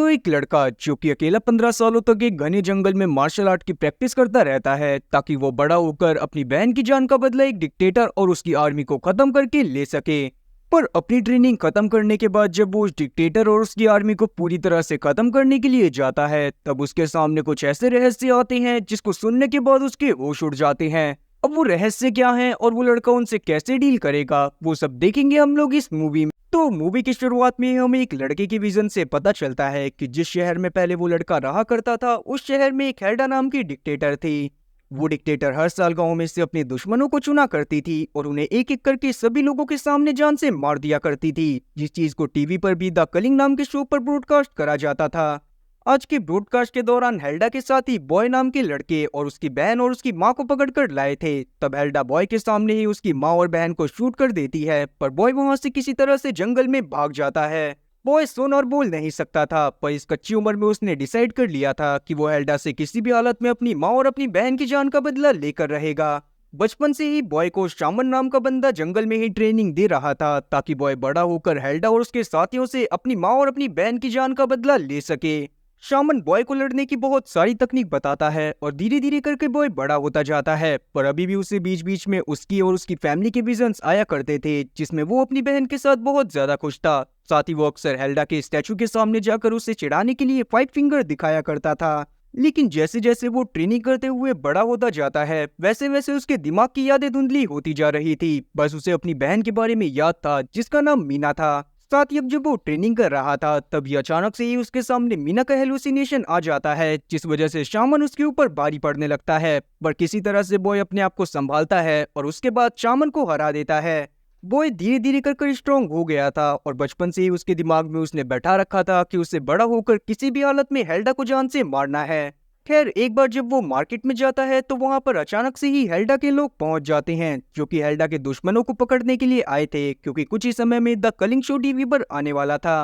तो एक लड़का जो कि अकेला 15 सालों तक एक घने जंगल में मार्शल आर्ट की प्रैक्टिस करता रहता है ताकि वो बड़ा होकर अपनी बहन की जान का बदला एक डिक्टेटर और उसकी आर्मी को खत्म करके ले सके। पर अपनी ट्रेनिंग खत्म करने के बाद जब वो उस डिक्टेटर और उसकी आर्मी को पूरी तरह से खत्म करने के लिए जाता है, तब उसके सामने कुछ ऐसे रहस्य आते हैं जिसको सुनने के बाद उसके होश उड़ जाते हैं। अब वो रहस्य क्या है और वो लड़का उनसे कैसे डील करेगा, वो सब देखेंगे हम लोग इस मूवी में। तो मूवी की शुरुआत में हमें एक लड़के के विजन से पता चलता है कि जिस शहर में पहले वो लड़का रहा करता था, उस शहर में एक हेल्डा नाम की डिक्टेटर थी। वो डिक्टेटर हर साल गांव में से अपने दुश्मनों को चुना करती थी और उन्हें एक एक करके सभी लोगों के सामने जान से मार दिया करती थी, जिस चीज को टीवी पर भी द कलिंग नाम के शो पर ब्रॉडकास्ट करा जाता था। आज के ब्रॉडकास्ट के दौरान हेल्डा के साथ ही बॉय नाम के लड़के और उसकी बहन और उसकी मां को पकड़कर लाए थे। तब हेल्डा बॉय के सामने ही उसकी मां और बहन को शूट कर देती है, पर बॉय वहां से किसी तरह से जंगल में भाग जाता है। बॉय सुन और बोल नहीं सकता था, पर इस कच्ची उम्र में उसने डिसाइड कर लिया था कि वो हेल्डा से किसी भी हालत में अपनी मां और अपनी बहन की जान का बदला लेकर रहेगा। बचपन से ही बॉय को शामन नाम का बंदा जंगल में ही ट्रेनिंग दे रहा था ताकि बॉय बड़ा होकर हेल्डा और उसके साथियों से अपनी मां और अपनी बहन की जान का बदला ले सके। शामन बॉय को लड़ने की बहुत सारी तकनीक बताता है और धीरे धीरे करके बॉय बड़ा होता जाता है, पर अभी भी उसे बीच बीच में उसकी और उसकी फैमिली के विजन्स आया करते थे जिसमें वो अपनी बहन के साथ बहुत ज्यादा खुश था। साथ ही वो अक्सर हेल्डा के स्टैचू के सामने जाकर उसे चिढ़ाने के लिए 5 फिंगर दिखाया करता था। लेकिन जैसे जैसे वो ट्रेनिंग करते हुए बड़ा होता जाता है, वैसे वैसे उसके दिमाग की यादें धुंधली होती जा रही थी। बस उसे अपनी बहन के बारे में याद था जिसका नाम मीना था। साथ ही अब जब वो ट्रेनिंग कर रहा था, तभी अचानक से ही उसके सामने मीना का हेलुसिनेशन आ जाता है, जिस वजह से शामन उसके ऊपर भारी पड़ने लगता है। पर किसी तरह से बॉय अपने आप को संभालता है और उसके बाद शामन को हरा देता है। बॉय धीरे धीरे कर स्ट्रांग हो गया था और बचपन से ही उसके दिमाग में उसने बैठा रखा था कि उसे बड़ा होकर किसी भी हालत में हेल्डा को जान से मारना है। खैर, एक बार जब वो मार्केट में जाता है तो वहां पर अचानक से ही हेल्डा के लोग पहुंच जाते हैं, जो कि हेल्डा के दुश्मनों को पकड़ने के लिए आए थे, क्योंकि कुछ ही समय में द कलिंग शो टीवी पर आने वाला था।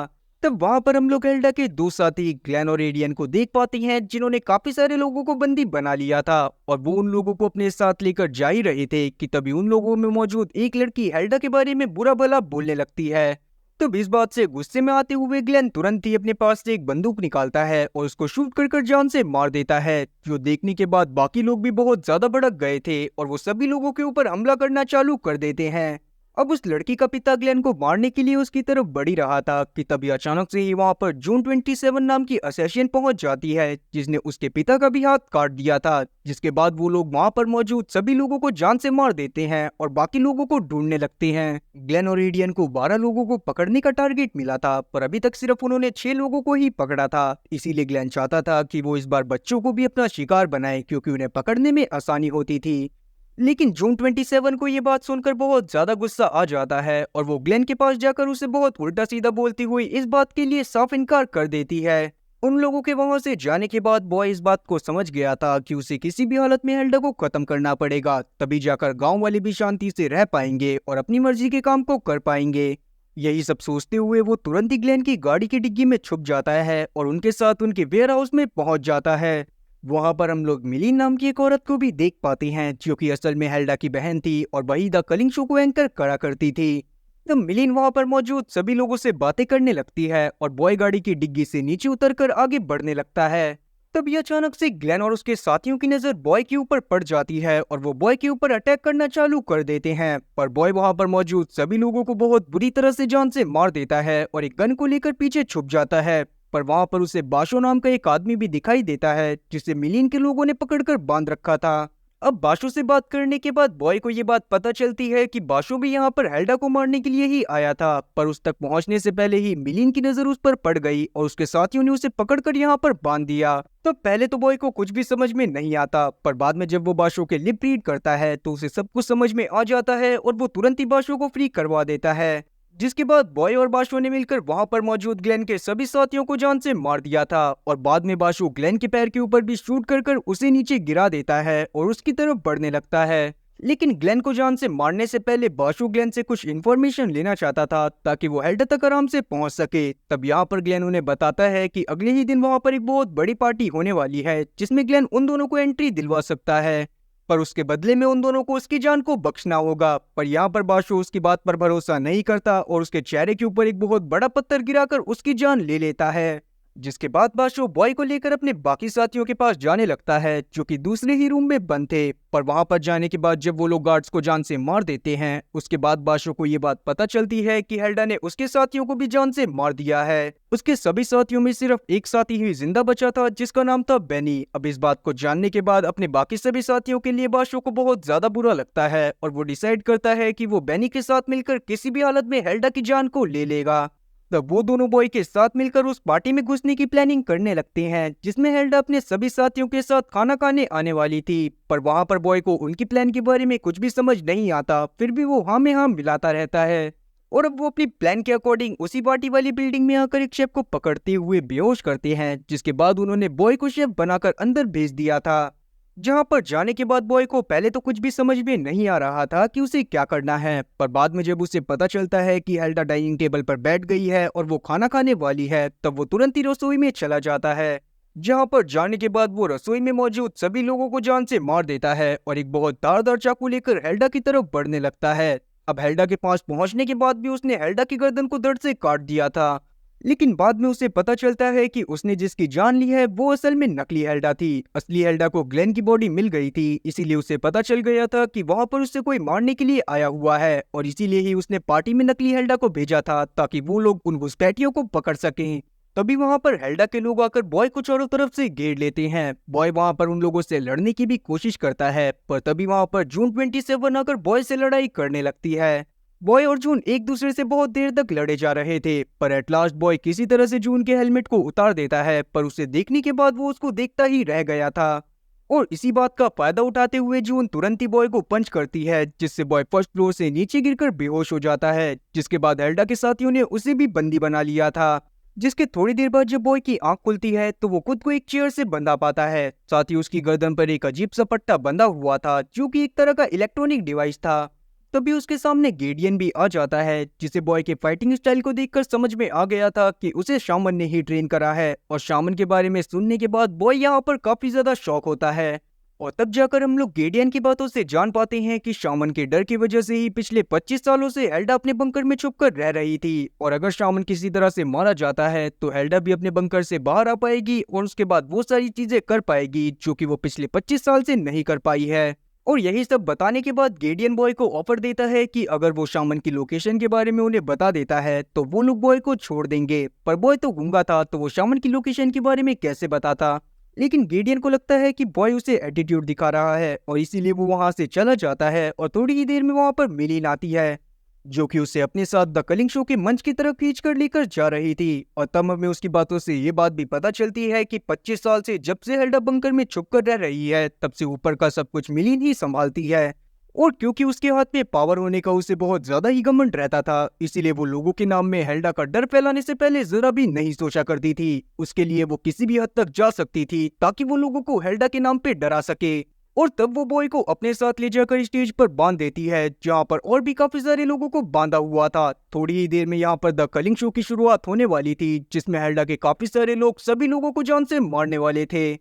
तब वहां पर हम लोग हेल्डा के दो साथी ग्लेन और एडियन को देख पाते हैं, जिन्होंने काफी सारे लोगों को बंदी बना लिया था और वो उन लोगों को अपने साथ लेकर जा ही रहे थे कि तभी उन लोगों में मौजूद एक लड़की हेल्डा के बारे में बुरा भला बोलने लगती है। तब इस बात से गुस्से में आते हुए ग्लेन तुरंत ही अपने पास से एक बंदूक निकालता है और उसको शूट कर जान से मार देता है, जो देखने के बाद बाकी लोग भी बहुत ज्यादा भड़क गए थे और वो सभी लोगों के ऊपर हमला करना चालू कर देते हैं। अब उस लड़की का पिता ग्लेन को मारने के लिए उसकी तरफ बढ़ ही रहा था कि तभी अचानक से ही वहां पर जून 27 नाम की असैसिन पहुंच जाती है, जिसने उसके पिता का भी हाथ काट दिया था। जिसके बाद वो लोग वहां पर मौजूद सभी लोगों को जान से मार देते हैं और बाकी लोगों को ढूंढने लगते हैं। ग्लेन और एडियन को 12 लोगों को पकड़ने का टारगेट मिला था, पर अभी तक सिर्फ उन्होंने 6 लोगों को ही पकड़ा था। इसीलिए ग्लेन चाहता था कि वो इस बार बच्चों को भी अपना शिकार बनाए, क्योंकि उन्हें पकड़ने में आसानी होती थी। लेकिन जून 27 को ये बात सुनकर बहुत ज्यादा गुस्सा आ जाता है और वो ग्लेन के पास जाकर उसे बहुत उल्टा सीधा बोलती हुई इस बात के लिए साफ इनकार कर देती है। उन लोगों के वहां से जाने के बाद बॉय इस बात को समझ गया था कि उसे किसी भी हालत में हेल्डा को खत्म करना पड़ेगा, तभी जाकर गांव वाले भी शांति से रह पाएंगे और अपनी मर्जी के काम को कर पाएंगे। यही सब सोचते हुए वो तुरंत ही ग्लेन की गाड़ी की डिग्गी में छुप जाता है और उनके साथ उनके वेयर हाउस में पहुंच जाता है। वहां पर हम लोग मिलीन नाम की एक औरत को भी देख पाते हैं, जो कि असल में हेल्डा की बहन थी और वही द कलिंग शो को एंकर करा करती थी। तब मिलीन वहां पर मौजूद सभी लोगों से बातें करने लगती है और बॉय गाड़ी की डिग्गी से नीचे उतरकर आगे बढ़ने लगता है। तभी अचानक से ग्लेन और उसके साथियों की नजर बॉय के ऊपर पड़ जाती है और वो बॉय के ऊपर अटैक करना चालू कर देते हैं, पर बॉय वहां पर मौजूद सभी लोगों को बहुत बुरी तरह से जान से मार देता है और एक गन को लेकर पीछे छुप जाता है। पर वहां पर उसे बाशो नाम का एक आदमी भी दिखाई देता है, जिसे मिलीन के लोगों ने पकड़कर बांध रखा था। अब बाशो से बात करने के बाद बॉय को ये बात पता चलती है कि बाशो भी यहाँ पर हेल्डा को मारने के लिए ही आया था, पर उस तक पहुंचने से पहले ही मिलीन की नजर उस पर पड़ गई और उसके साथियों ने उसे पकड़कर यहाँ पर बांध दिया। तो पहले तो बॉय को कुछ भी समझ में नहीं आता, पर बाद में जब वो बाशो के लिप रीड करता है तो उसे सब कुछ समझ में आ जाता है और वो तुरंत ही बाशो को फ्री करवा देता है। जिसके बाद बॉय और बाशो ने मिलकर वहां पर मौजूद ग्लेन के सभी साथियों को जान से मार दिया था और बाद में बाशो ग्लेन के पैर के ऊपर भी शूट कर उसे नीचे गिरा देता है और उसकी तरफ बढ़ने लगता है। लेकिन ग्लेन को जान से मारने से पहले बाशो ग्लेन से कुछ इन्फॉर्मेशन लेना चाहता था ताकि वो हेल्डा तक आराम से पहुंच सके। तब यहाँ पर ग्लेन उन्हें बताता है कि अगले ही दिन वहां पर एक बहुत बड़ी पार्टी होने वाली है, जिसमें ग्लेन उन दोनों को एंट्री दिलवा सकता है, पर उसके बदले में उन दोनों को उसकी जान को बख्शना होगा। पर यहाँ पर बाशो उसकी बात पर भरोसा नहीं करता और उसके चेहरे के ऊपर एक बहुत बड़ा पत्थर गिराकर उसकी जान ले लेता है। जिसके बाद बाशो बॉय को लेकर अपने बाकी साथियों के पास जाने लगता है जो कि दूसरे ही रूम में बंद थे। पर वहां पर जाने के बाद जब वो लोग गार्ड्स को जान से मार देते हैं, उसके बाद बाशो को ये बात पता चलती है कि हेल्डा ने उसके साथियों को भी जान से मार दिया है। उसके सभी साथियों में सिर्फ एक साथी ही जिंदा बचा था जिसका नाम था बेनी। अब इस बात को जानने के बाद अपने बाकी सभी साथियों के लिए बाशो को बहुत ज्यादा बुरा लगता है और वो डिसाइड करता है कि वो बेनी के साथ मिलकर किसी भी हालत में हेल्डा की जान को ले लेगा। तब वो दोनों बॉय के साथ मिलकर उस पार्टी में घुसने की प्लानिंग करने लगते हैं जिसमें हेल्डा अपने सभी साथियों के साथ खाना खाने आने वाली थी। पर वहां पर बॉय को उनकी प्लान के बारे में कुछ भी समझ नहीं आता, फिर भी वो हाँ में हाँ मिलाता रहता है। और अब वो अपनी प्लान के अकॉर्डिंग उसी पार्टी वाली बिल्डिंग में आकर एक शेफ को पकड़ते हुए बेहोश करते हैं, जिसके बाद उन्होंने बॉय को शेफ बनाकर अंदर भेज दिया था। जहां पर जाने के बाद बॉय को पहले तो कुछ भी समझ में नहीं आ रहा था कि उसे क्या करना है, पर बाद में जब उसे पता चलता है कि हेल्डा डाइनिंग टेबल पर बैठ गई है और वो खाना खाने वाली है, तब वो तुरंत ही रसोई में चला जाता है। जहां पर जाने के बाद वो रसोई में मौजूद सभी लोगों को जान से मार देता है और एक बहुत धारदार चाकू लेकर हेल्डा की तरफ बढ़ने लगता है। अब हेल्डा के पास पहुंचने के बाद भी उसने हेल्डा की गर्दन को दर्द से काट दिया था, लेकिन बाद में उसे पता चलता है कि उसने जिसकी जान ली है वो असल में नकली हेल्डा थी। असली हेल्डा को ग्लेन की बॉडी मिल गई थी, इसीलिए उसे पता चल गया था कि वहां पर उससे कोई मारने के लिए आया हुआ है और इसीलिए ही उसने पार्टी में नकली हेल्डा को भेजा था ताकि वो लोग उन घुसपैठियों को पकड़ सकें। तभी वहां पर हेल्डा के लोग आकर बॉय को चारों तरफ से घेर लेते हैं। बॉय वहां पर उन लोगों से लड़ने की भी कोशिश करता है, पर तभी वहां पर जून 27 आकर बॉय से लड़ाई करने लगती है। बॉय और जून एक दूसरे से बहुत देर तक लड़े जा रहे थे, पर एट लास्ट बॉय किसी तरह से जून के हेलमेट को उतार देता है, पर उसे देखने के बाद वो उसको देखता ही रह गया था। और इसी बात का फायदा उठाते हुए जून तुरंत ही बॉय को पंच करती है, जिससे बॉय फर्स्ट फ्लोर से नीचे गिरकर बेहोश हो जाता है। जिसके बाद हेल्डा के साथियों ने उसे भी बंदी बना लिया था। जिसके थोड़ी देर बाद जब बॉय की आंख खुलती है तो वो खुद को एक चेयर से बंधा पाता है, साथ ही उसकी गर्दन पर एक अजीब सा पट्टा बंधा हुआ था जो कि एक तरह का इलेक्ट्रॉनिक डिवाइस था। तभी उसके सामने गेडियन भी आ जाता है, जिसे बॉय के फाइटिंग स्टाइल को देखकर समझ में आ गया था कि उसे शामन ने ही ट्रेन करा है। और शामन के बारे में सुनने के बाद बॉय यहाँ पर काफी ज्यादा शॉक होता है। और तब जाकर हम लोग गेडियन की बातों से जान पाते हैं कि शामन के डर की वजह से ही पिछले 25 सालों से हेल्डा अपने बंकर में छुपकर रह रही थी, और अगर शामन किसी तरह से मारा जाता है तो हेल्डा भी अपने बंकर से बाहर आ पाएगी और उसके बाद वो सारी चीजें कर पाएगी जो कि वो पिछले 25 साल से नहीं कर पाई है। और यही सब बताने के बाद गेडियन बॉय को ऑफर देता है कि अगर वो शामन की लोकेशन के बारे में उन्हें बता देता है तो वो लोग बॉय को छोड़ देंगे। पर बॉय तो गूंगा था, तो वो शामन की लोकेशन के बारे में कैसे बताता। लेकिन गेडियन को लगता है कि बॉय उसे एटीट्यूड दिखा रहा है और इसीलिए वो वहां से चला जाता है। और थोड़ी ही देर में वहां पर मिलीन आती है, जो कि उसे अपने साथ द कलिंग शो के मंच की तरफ खींच कर लेकर जा रही थी। और तब हमें उसकी बातों से ये बात भी पता चलती है कि 25 साल से जब से हेल्डा बंकर में छुप कर रह रही है, तब से ऊपर का सब कुछ मिलीन ही संभालती है। और क्योंकि उसके हाथ में पावर होने का उसे बहुत ज्यादा ही घमंड रहता था, इसीलिए वो लोगों के नाम में हेल्डा का डर फैलाने से पहले जरा भी नहीं सोचा करती थी। उसके लिए वो किसी भी हद तक जा सकती थी ताकि वो लोगों को हेल्डा के नाम पे डरा सके। और तब वो बॉय को अपने साथ ले जाकर स्टेज पर बांध देती है, जहाँ पर और भी काफी सारे लोगों को बांधा हुआ था। थोड़ी ही देर में यहाँ पर द कलिंग शो की शुरुआत होने वाली थी, जिसमें हेल्डा के काफी सारे लोग सभी लोगों को जान से मारने वाले थे।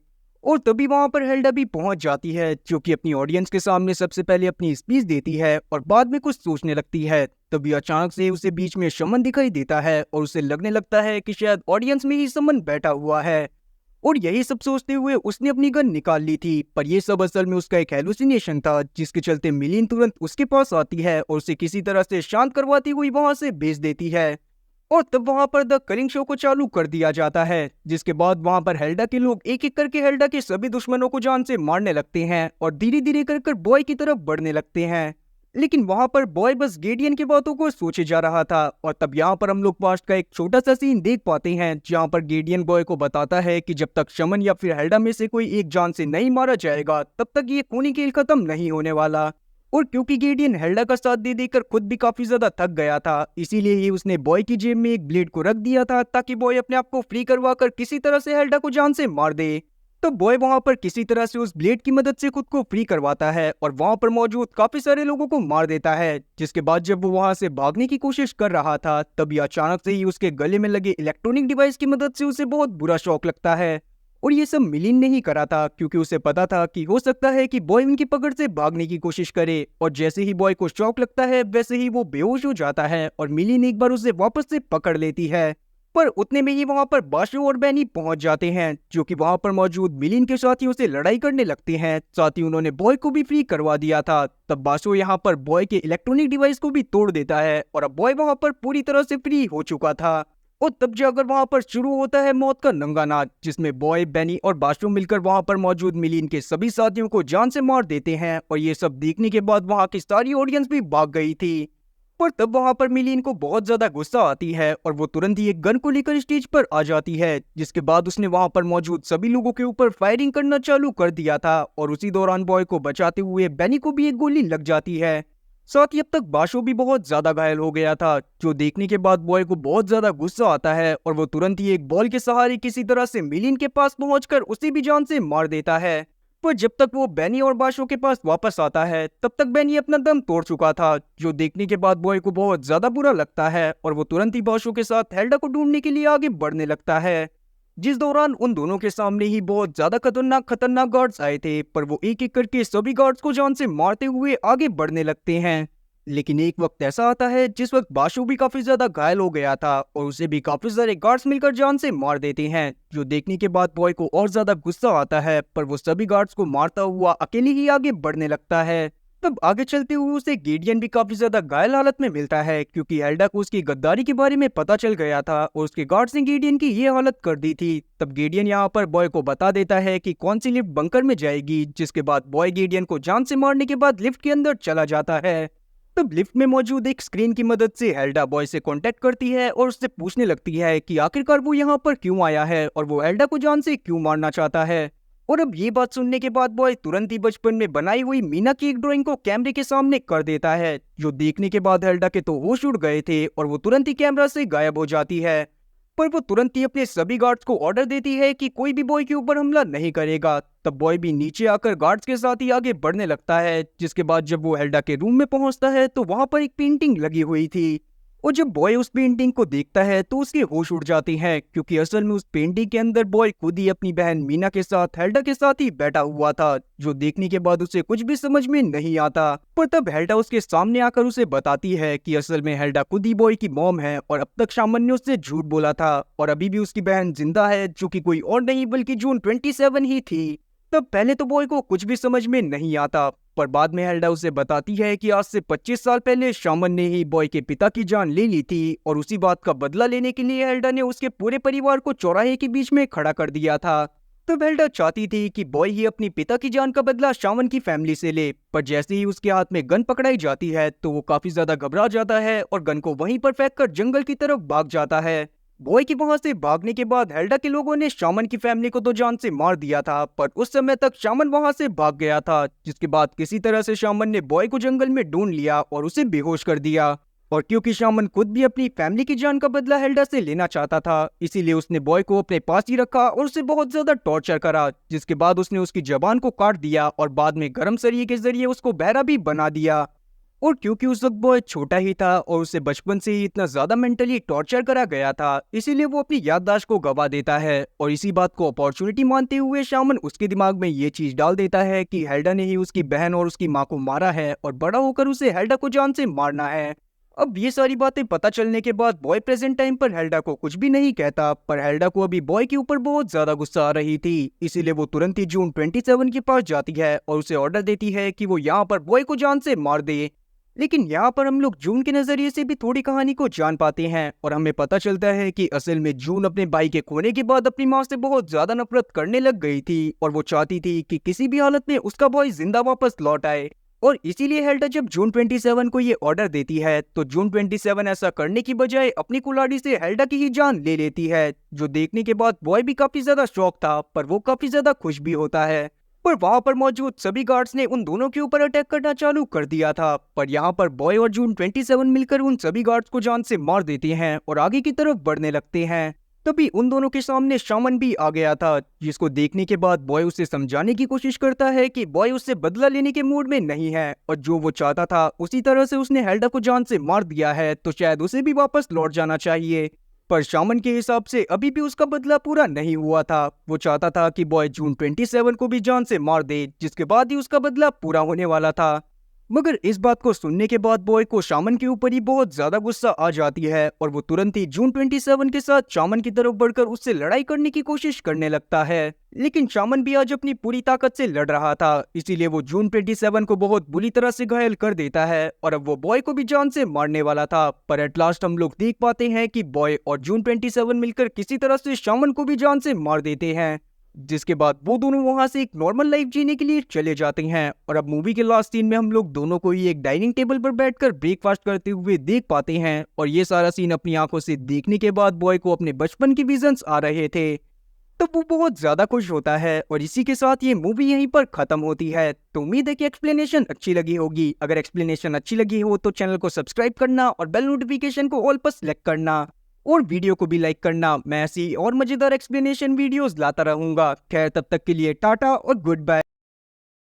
और तभी वहां पर हेल्डा भी पहुंच जाती है, जो कि अपनी ऑडियंस के सामने सबसे पहले अपनी स्पीच देती है और बाद में कुछ सोचने लगती है। तभी अचानक से उसे बीच में शमन दिखाई देता है और उसे लगने लगता है कि शायद ऑडियंस में ही समन बैठा हुआ है। और यही सब सोचते हुए उसने अपनी गन निकाल ली थी, पर यह सब असल में उसका एक हेलुसिनेशन था, जिसके चलते मिलीन तुरंत उसके पास आती है और उसे किसी तरह से शांत करवाती हुई वहां से भेज देती है। और तब वहां पर द कलिंग शो को चालू कर दिया जाता है, जिसके बाद वहां पर हेल्डा के लोग एक एक करके हेल्डा के सभी दुश्मनों को जान से मारने लगते हैं और धीरे धीरे कर कर बॉय की तरफ बढ़ने लगते हैं। लेकिन वहां पर बॉय बस गेडियन की बातों को सोचे जा रहा था। और तब यहाँ पर हम लोग पास्ट का एक छोटा सा सीन देख पाते हैं, जहाँ पर गेडियन बॉय को बताता है कि जब तक शमन या फिर हेल्डा में से कोई एक जान से नहीं मारा जाएगा, तब तक ये खूनी खेल खत्म नहीं होने वाला। और क्योंकि गेडियन हेल्डा का साथ दे देकर खुद भी काफी ज्यादा थक गया था, इसीलिए ही उसने बॉय की जेब में एक ब्लेड को रख दिया था ताकि बॉय अपने आप को फ्री करवा कर किसी तरह से हेल्डा को जान से मार दे। तो बॉय वहां पर किसी तरह से उस ब्लेड की मदद से खुद को फ्री करवाता है और वहां पर मौजूद काफी सारे लोगों को मार देता है। जिसके बाद जब वो वहां से भागने की कोशिश कर रहा था, तभी अचानक से ही उसके गले में लगे इलेक्ट्रॉनिक डिवाइस की मदद से उसे बहुत बुरा शॉक लगता है। और ये सब मिलिन ने ही करा था, क्योंकि उसे पता था कि हो सकता है कि बॉय उनकी पकड़ से भागने की कोशिश करे। और जैसे ही बॉय को शॉक लगता है, वैसे ही वो बेहोश हो जाता है और मिलिन एक बार उसे वापस से पकड़ लेती है। पर उतने में ही वहां पर बाशु और बैनी पहुंच जाते हैं, जो कि वहां पर मौजूद मिलिन के साथियों से लड़ाई करने लगते हैं। साथ ही उन्होंने बॉय को भी फ्री करवा दिया था। तब बाशु यहाँ पर बॉय के इलेक्ट्रॉनिक डिवाइस को भी तोड़ देता है और अब बॉय वहां पर पूरी तरह से फ्री हो चुका था। और तब जाकर वहां पर शुरू होता है मौत का नंगा नाच, जिसमें बॉय, बैनी और बाशु मिलकर वहां पर मौजूद मिलिन के सभी साथियों को जान से मार देते हैं। और ये सब देखने के बाद वहां की सारी ऑडियंस भी भाग गई थी। पर तब वहां पर मिलिन को बहुत ज्यादा गुस्सा आती है और वो तुरंत ही एक गन को लेकर स्टेज पर आ जाती है, जिसके बाद उसने वहां पर मौजूद सभी लोगों के ऊपर फायरिंग करना चालू कर दिया था। और उसी दौरान बॉय को बचाते हुए बैनी को भी एक गोली लग जाती है। साथ ही अब तक बाशु भी बहुत ज्यादा घायल हो गया था, जो देखने के बाद बॉय को बहुत ज्यादा गुस्सा आता है और वो तुरंत ही एक बॉल के सहारे किसी तरह से मिलिन के पास पहुंचकर उसे भी जान से मार देता है। पर जब तक वो बैनी और बाशु के पास वापस आता है, तब तक बैनी अपना दम तोड़ चुका था, जो देखने के बाद बॉय को बहुत ज्यादा बुरा लगता है और वो तुरंत ही बाशु के साथ हेल्डा को ढूंढने के लिए आगे बढ़ने लगता है। जिस दौरान उन दोनों के सामने ही बहुत ज्यादा खतरनाक गार्ड्स आए थे, पर वो एक एक करके सभी गार्ड्स को जान से मारते हुए आगे बढ़ने लगते हैं। लेकिन एक वक्त ऐसा आता है जिस वक्त बाशु भी काफी ज्यादा घायल हो गया था और उसे भी काफी सारे गार्ड्स मिलकर जान से मार देते हैं, जो देखने के बाद बॉय को और ज्यादा गुस्सा आता है। पर वो सभी गार्ड्स को मारता हुआ अकेले ही आगे बढ़ने लगता है। तब आगे चलते हुए उसे गेडियन भी काफी ज्यादा घायल हालत में मिलता है, क्योंकि हेल्डा को उसकी गद्दारी के बारे में पता चल गया था और उसके गार्ड्स ने गेडियन की ये हालत कर दी थी। तब गेडियन यहाँ पर बॉय को बता देता है कि कौन सी लिफ्ट बंकर में जाएगी, जिसके बाद बॉय गेडियन को जान से मारने के बाद लिफ्ट के अंदर चला जाता है। तब लिफ्ट में मौजूद एक स्क्रीन की मदद से हेल्डा बॉय से कांटेक्ट करती है और उससे पूछने लगती है कि आखिरकार वो यहाँ पर क्यों आया है और वो हेल्डा को जान से क्यों मारना चाहता है। और अब ये बात सुनने के बाद बॉय तुरंत ही बचपन में बनाई हुई मीना की एक ड्राइंग को कैमरे के सामने कर देता है, जो देखने के बाद हेल्डा के तो होश उड़ गए थे और वो तुरंत ही कैमरा से गायब हो जाती है। पर वो तुरंत ही अपने सभी गार्ड्स को ऑर्डर देती है कि कोई भी बॉय के ऊपर हमला नहीं करेगा। तब बॉय भी नीचे आकर गार्ड्स के साथ ही आगे बढ़ने लगता है, जिसके बाद जब वो हेल्डा के रूम में पहुंचता है तो वहां पर एक पेंटिंग लगी हुई थी। और जब बॉय उस पेंटिंग को देखता है तो उसके होश उड़ जाते हैं, क्योंकि असल में उस पेंटिंग के अंदर बॉय खुद ही अपनी बहन मीना के साथ हेल्डा के साथ ही बैठा हुआ था, जो देखने के बाद उसे कुछ भी समझ में नहीं आता। पर तब हेल्डा उसके सामने आकर उसे बताती है कि असल में हेल्डा खुद ही बॉय की मॉम है और अब तक शामन ने उससे झूठ बोला था और अभी भी उसकी बहन जिंदा है, जो कि कोई और नहीं बल्कि जून 27 ही थी। तब पहले तो बॉय को कुछ भी समझ में नहीं आता, पर बाद में हेल्डा उसे बताती है कि आज से 25 साल पहले शामन ने ही बॉय के पिता की जान ले ली थी और उसी बात का बदला लेने के लिए हेल्डा ने उसके पूरे परिवार को चौराहे के बीच में खड़ा कर दिया था। तब हेल्डा चाहती थी कि बॉय ही अपनी पिता की जान का बदला शामन की फैमिली से ले, पर जैसे ही उसके हाथ में गन पकड़ाई जाती है तो वो काफी ज्यादा घबरा जाता है और गन को वहीं पर फेंककर जंगल की तरफ भाग जाता है। बॉय के वहां से भागने के बाद हेल्डा के लोगों ने शामन की फैमिली को तो जान से मार दिया था, पर उस समय तक शामन वहां से भाग गया था, जिसके बाद किसी तरह से शामन ने बॉय को जंगल में ढूंढ लिया और उसे बेहोश कर दिया। और क्योंकि शामन खुद भी अपनी फैमिली की जान का बदला हेल्डा से लेना चाहता था, इसीलिए उसने बॉय को अपने पास ही रखा और उसे बहुत ज्यादा टॉर्चर करा, जिसके बाद उसने उसकी जबान को काट दिया और बाद में गर्म सरिये के जरिए उसको बहरा भी बना दिया। और क्योंकि उस वक्त बॉय छोटा ही था और उसे बचपन से ही इतना ज्यादा मेंटली टॉर्चर करा गया था, इसीलिए वो अपनी याददाश्त को गवा देता है। और इसी बात को अपॉर्चुनिटी मानते हुए शामन उसके दिमाग में ये चीज डाल देता है कि हेल्डा ने ही उसकी बहन और उसकी माँ को मारा है और बड़ा होकर उसे हेल्डा को जान से मारना है। अब ये सारी बातें पता चलने के बाद बॉय प्रेजेंट टाइम पर हेल्डा को कुछ भी नहीं कहता, पर हेल्डा को अभी बॉय के ऊपर बहुत ज्यादा गुस्सा आ रही थी, इसीलिए वो तुरंत ही जून 27 के पास जाती है और उसे ऑर्डर देती है कि वो यहाँ पर बॉय को जान से मार दे। लेकिन यहाँ पर हम लोग जून के नजरिए से भी थोड़ी कहानी को जान पाते हैं और हमें पता चलता है कि असल में जून अपने भाई के खोने के बाद अपनी माँ से बहुत ज्यादा नफरत करने लग गई थी और वो चाहती थी कि किसी भी हालत में उसका बॉय जिंदा वापस लौट आए। और इसीलिए हेल्डा जब जून 27 को ये ऑर्डर देती है तो जून 27 ऐसा करने की बजाय अपनी कुल्हाड़ी से हेल्डा की ही जान ले लेती है, जो देखने के बाद बॉय भी काफी ज्यादा शौक था, पर वो काफी ज्यादा खुश भी होता है। पर वहां पर मौजूद सभी गार्ड्स ने उन दोनों के ऊपर अटैक करना चालू कर दिया था, पर यहाँ पर बॉय और जून 27 मिलकर उन सभी गार्ड्स को जान से मार देते हैं और आगे की तरफ बढ़ने लगते हैं। तभी उन दोनों के सामने शामन भी आ गया था, जिसको देखने के बाद बॉय उसे समझाने की कोशिश करता है कि बॉय उससे बदला लेने के मूड में नहीं है और जो वो चाहता था उसी तरह से उसने हेल्डा को जान से मार दिया है, तो शायद उसे भी वापस लौट जाना चाहिए। पर शामन के हिसाब से अभी भी उसका बदला पूरा नहीं हुआ था। वो चाहता था कि बॉय जून 27 को भी जान से मार दे, जिसके बाद ही उसका बदला पूरा होने वाला था। मगर इस बात को सुनने के बाद बॉय को शामन के ऊपर ही बहुत ज्यादा गुस्सा आ जाती है और वो तुरंत ही जून 27 के साथ शामन की तरफ बढ़कर उससे लड़ाई करने की कोशिश करने लगता है। लेकिन शामन भी आज अपनी पूरी ताकत से लड़ रहा था, इसीलिए वो जून 27 को बहुत बुरी तरह से घायल कर देता है और अब वो बॉय को भी जान से मारने वाला था। पर एट लास्ट हम लोग देख पाते हैं कि बॉय और जून 27 मिलकर किसी तरह से शामन को भी जान से मार देते हैं, जिसके बाद वो दोनों वहां से एक नॉर्मल लाइफ जीने के लिए चले जाते हैं। और अब मूवी के लास्ट सीन में हम लोग दोनों को ही एक डाइनिंग टेबल पर बैठकर ब्रेकफास्ट करते हुए देख पाते हैं और ये सारा सीन अपनी आंखों से देखने के बाद बॉय को अपने बचपन के विजन्स आ रहे थे। तब वो बहुत ज्यादा खुश होता है और इसी के साथ ये मूवी यहीं पर खत्म होती है। तो उम्मीद है कि एक्सप्लेनेशन अच्छी लगी होगी। अगर एक्सप्लेनेशन अच्छी लगी हो तो चैनल को सब्सक्राइब करना और बेल नोटिफिकेशन को ऑल पर सेलेक्ट करना और वीडियो को भी लाइक करना। मैं ऐसी और मजेदार एक्सप्लेनेशन वीडियोस लाता रहूंगा। खैर तब तक के लिए टाटा और गुड बाय।